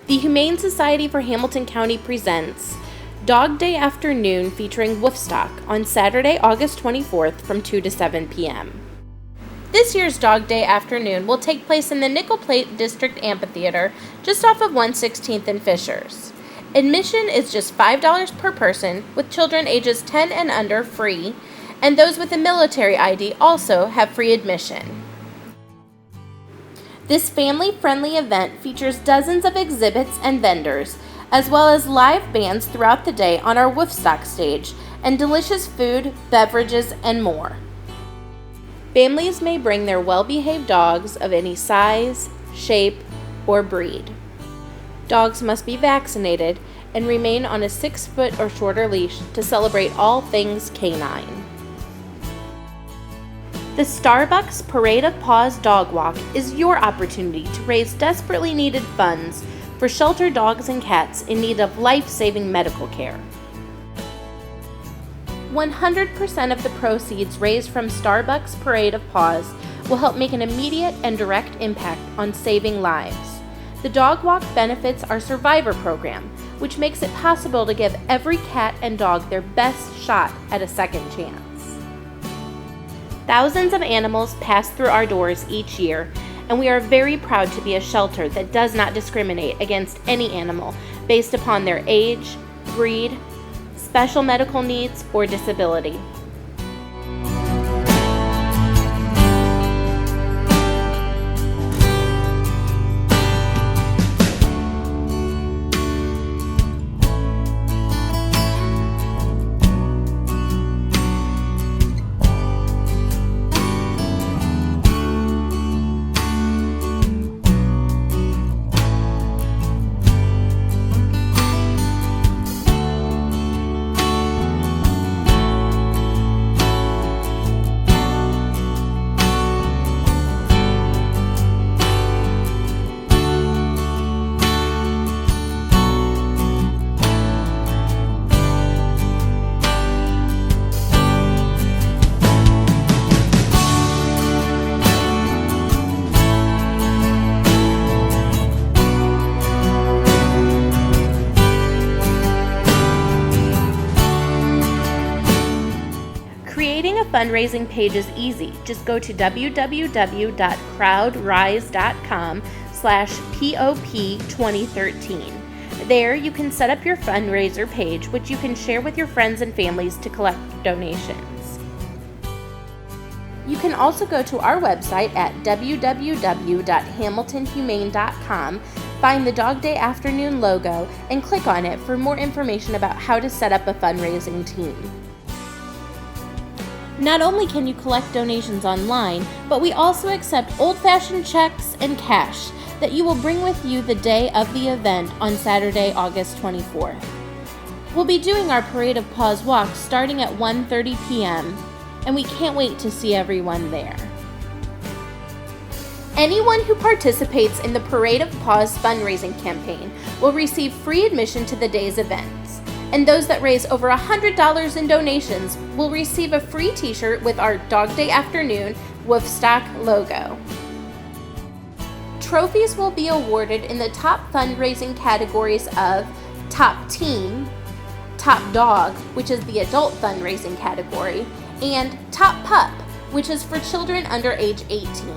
The Humane Society for Hamilton County presents Dog Day Afternoon featuring WOOFSTOCK on Saturday, August 24th from 2 to 7 p.m. This year's Dog Day Afternoon will take place in the Nickel Plate District Amphitheater just off of 116th and Fishers. Admission is just $5 per person, with children ages 10 and under free, and those with a military ID also have free admission. This family-friendly event features dozens of exhibits and vendors, as well as live bands throughout the day on our WOOFSTOCK stage, and delicious food, beverages, and more. Families may bring their well-behaved dogs of any size, shape, or breed. Dogs must be vaccinated and remain on a 6-foot or shorter leash to celebrate all things canine. The Starbucks Parade of Paws Dog Walk is your opportunity to raise desperately needed funds for shelter dogs and cats in need of life-saving medical care. 100% of the proceeds raised from Starbucks Parade of Paws will help make an immediate and direct impact on saving lives. The dog walk benefits our Survivor program, which makes it possible to give every cat and dog their best shot at a second chance. Thousands of animals pass through our doors each year, and we are very proud to be a shelter that does not discriminate against any animal based upon their age, breed, special medical needs, or disability. Creating a fundraising page is easy. Just go to www.crowdrise.com/POP2013. There you can set up your fundraiser page, which you can share with your friends and families to collect donations. You can also go to our website at www.hamiltonhumane.com, find the Dog Day Afternoon logo, and click on it for more information about how to set up a fundraising team. Not only can you collect donations online, but we also accept old-fashioned checks and cash that you will bring with you the day of the event on Saturday, August 24th. We'll be doing our Parade of Paws walk starting at 1:30 p.m., and we can't wait to see everyone there. Anyone who participates in the Parade of Paws fundraising campaign will receive free admission to the day's events. And those that raise over $100 in donations will receive a free t-shirt with our Dog Day Afternoon WOOFSTOCK logo. Trophies will be awarded in the top fundraising categories of Top Team, Top Dog, which is the adult fundraising category, and Top Pup, which is for children under age 18.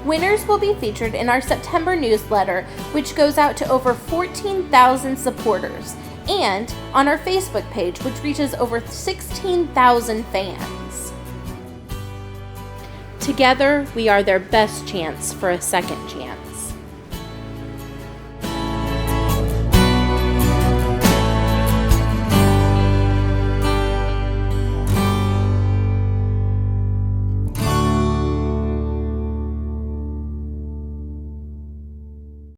Winners will be featured in our September newsletter, which goes out to over 14,000 supporters, and on our Facebook page, which reaches over 16,000 fans. Together, we are their best chance for a second chance.